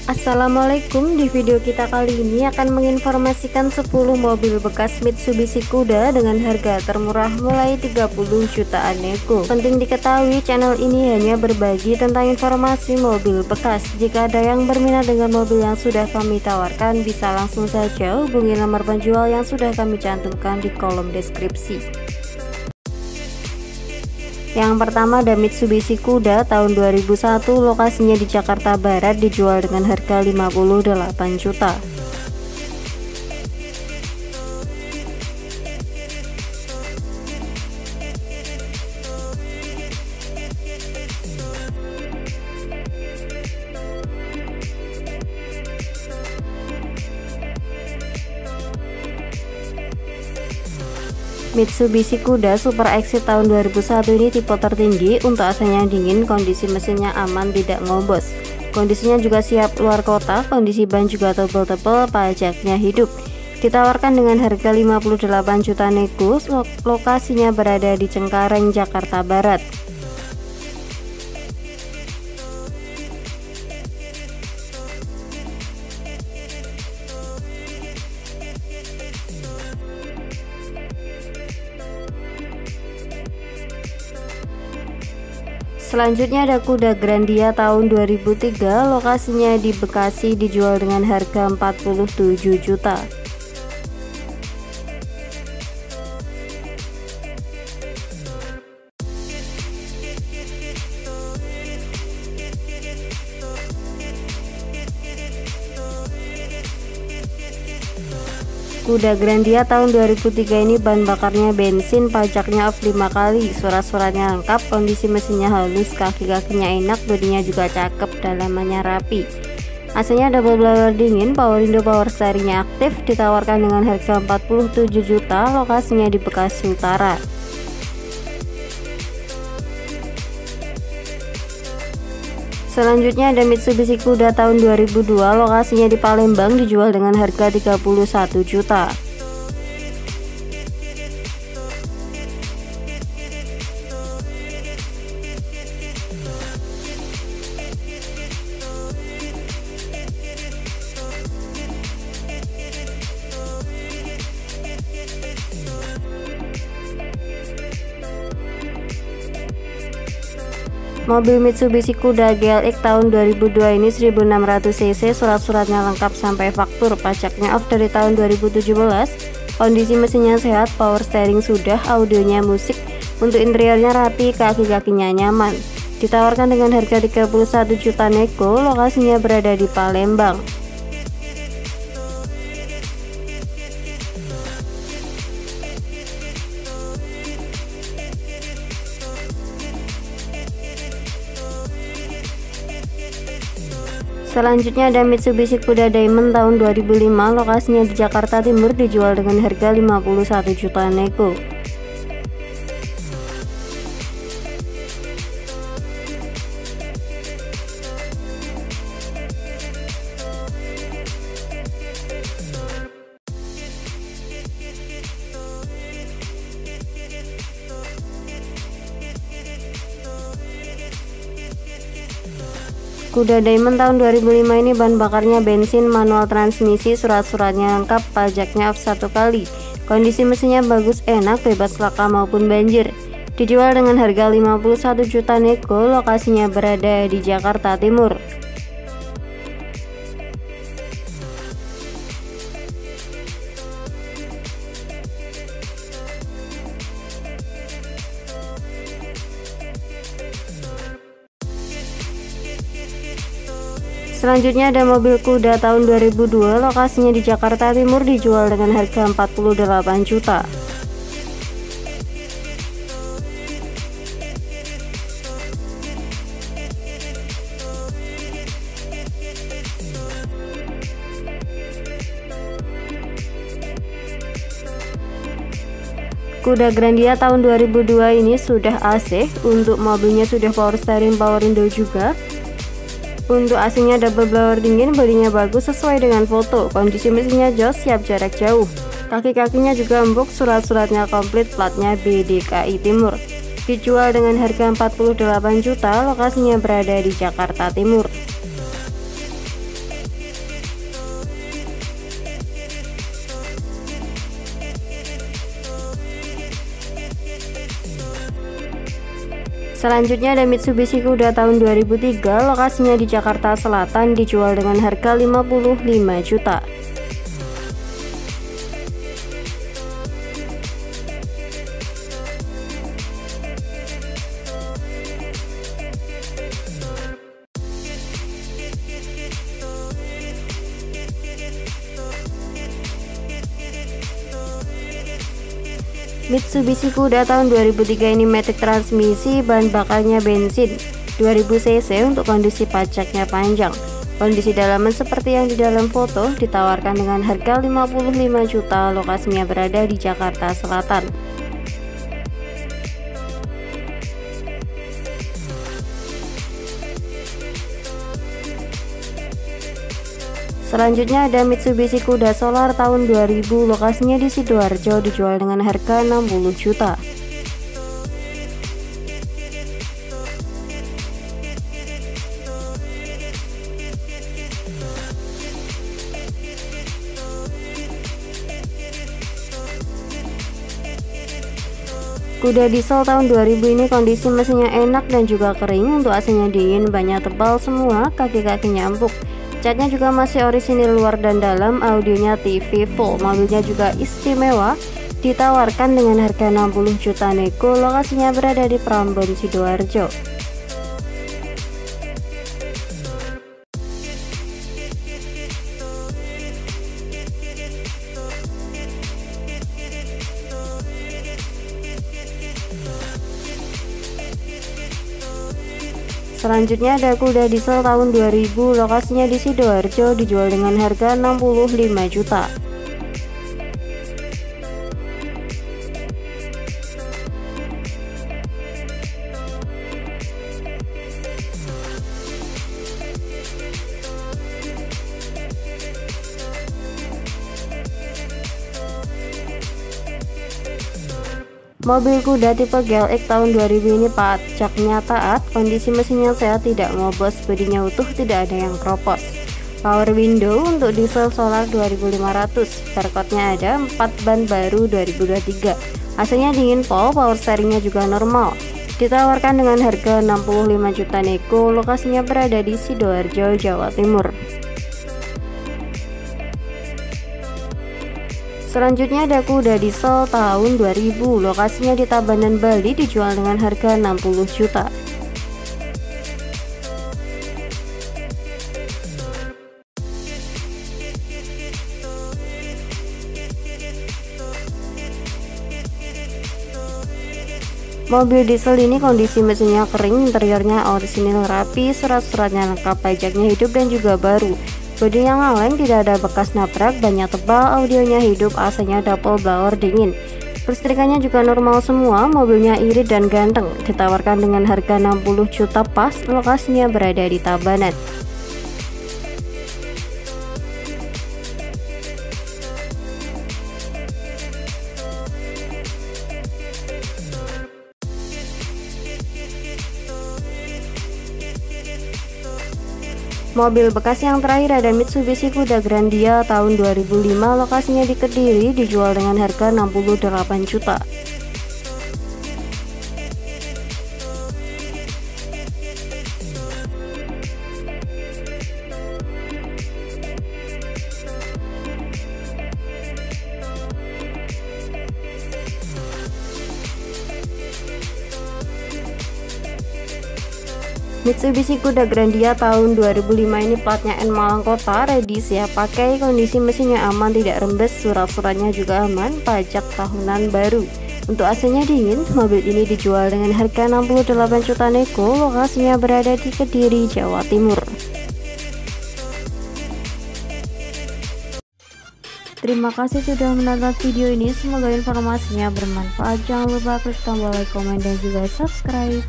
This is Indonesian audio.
Assalamualaikum, di video kita kali ini akan menginformasikan 10 mobil bekas Mitsubishi Kuda dengan harga termurah mulai 30 jutaan nego. Penting diketahui, channel ini hanya berbagi tentang informasi mobil bekas. Jika ada yang berminat dengan mobil yang sudah kami tawarkan, bisa langsung saja hubungi nomor penjual yang sudah kami cantumkan di kolom deskripsi. Yang pertama ada Mitsubishi Kuda tahun 2001, lokasinya di Jakarta Barat, dijual dengan harga 58 juta. Mitsubishi Kuda Super Exit tahun 2001 ini tipe tertinggi, untuk AC-nya dingin, kondisi mesinnya aman, tidak ngobos. Kondisinya juga siap luar kota, kondisi ban juga tebal-tebal, pajaknya hidup. Ditawarkan dengan harga 58 juta nego, lokasinya berada di Cengkareng, Jakarta Barat. Selanjutnya ada Kuda Grandia tahun 2003, lokasinya di Bekasi, dijual dengan harga 47 juta. Kuda Grandia tahun 2003 ini bahan bakarnya bensin, pajaknya off 5 kali, surat-suratnya lengkap, kondisi mesinnya halus, kaki-kakinya enak, bodinya juga cakep, dalamannya rapi. AC-nya double blower dingin, power window, power steeringnya aktif, ditawarkan dengan harga 47 juta, lokasinya di Bekasi Utara. Selanjutnya ada Mitsubishi Kuda tahun 2002, lokasinya di Palembang, dijual dengan harga 31 juta. Mobil Mitsubishi Kuda GLX tahun 2002 ini 1600 cc, surat-suratnya lengkap sampai faktur, pajaknya off dari tahun 2017, kondisi mesinnya sehat, power steering sudah, audionya musik, untuk interiornya rapi, kaki-kakinya nyaman. Ditawarkan dengan harga 31 juta nego, lokasinya berada di Palembang. Selanjutnya ada Mitsubishi Kuda Diamond tahun 2005, lokasinya di Jakarta Timur, dijual dengan harga 51 juta nego. Kuda Diamond tahun 2005 ini bahan bakarnya bensin, manual transmisi, surat-suratnya lengkap, pajaknya off 1 kali. Kondisi mesinnya bagus, enak, bebas laka maupun banjir. Dijual dengan harga 51 juta nego, lokasinya berada di Jakarta Timur. Selanjutnya ada mobil Kuda tahun 2002, lokasinya di Jakarta Timur, dijual dengan harga 48 juta. Kuda Grandia tahun 2002 ini sudah AC, untuk mobilnya sudah power steering, power window juga. Untuk AC-nya double blower dingin, bodinya bagus sesuai dengan foto, kondisi mesinnya jos, siap jarak jauh. Kaki-kakinya juga empuk, surat-suratnya komplit, platnya BDKI Timur. Dijual dengan harga 48 juta, lokasinya berada di Jakarta Timur. Selanjutnya ada Mitsubishi Kuda tahun 2003, lokasinya di Jakarta Selatan, dijual dengan harga 55 juta. Mitsubishi Kuda tahun 2003 ini matic transmisi, bahan bakarnya bensin 2000 cc untuk kondisi pajaknya panjang. Kondisi dalaman seperti yang di dalam foto, ditawarkan dengan harga 55 juta, lokasinya berada di Jakarta Selatan. Selanjutnya ada Mitsubishi Kuda Solar tahun 2000, lokasinya di Sidoarjo, dijual dengan harga 60 juta. Kuda diesel tahun 2000 ini kondisi mesinnya enak dan juga kering, untuk AC-nya dingin, bannya tebal semua, kaki-kakinya empuk. Catnya juga masih orisinil luar dan dalam, audionya TV full. Mobilnya juga istimewa, ditawarkan dengan harga 60 juta nego, lokasinya berada di Prambon, Sidoarjo. Selanjutnya ada Kuda diesel tahun 2000, lokasinya di Sidoarjo, dijual dengan harga 65 juta. Mobil kuda tipe GLX tahun 2000 ini pajaknya taat, kondisi mesinnya sehat, tidak ngobos, bodinya utuh, tidak ada yang kropos. Power window untuk diesel solar 2500, barcode-nya ada, 4 ban baru 2023. AC-nya dingin pol, power steeringnya juga normal. Ditawarkan dengan harga 65 juta nego, lokasinya berada di Sidoarjo, Jawa Timur. Selanjutnya ada Kuda diesel tahun 2000, lokasinya di Tabanan, Bali, dijual dengan harga 60 juta. Mobil diesel ini kondisi mesinnya kering, interiornya orisinil rapi, surat-suratnya lengkap, pajaknya hidup dan juga baru. Bodinya ngaleng, tidak ada bekas nabrak, bannya tebal, audionya hidup, AC-nya double blower dingin. Listrikannya juga normal semua, mobilnya irit dan ganteng. Ditawarkan dengan harga 60 juta pas, lokasinya berada di Tabanan. Mobil bekas yang terakhir ada Mitsubishi Kuda Grandia tahun 2005, lokasinya di Kediri, dijual dengan harga 68 juta. Mitsubishi Kuda Grandia tahun 2005 ini platnya N Malang Kota, ready siap pakai, kondisi mesinnya aman, tidak rembes, surat-suratnya juga aman, pajak tahunan baru. Untuk AC-nya dingin, mobil ini dijual dengan harga 68 juta nego, lokasinya berada di Kediri, Jawa Timur. Terima kasih sudah menonton video ini, semoga informasinya bermanfaat. Jangan lupa klik tombol like, komen, dan juga subscribe.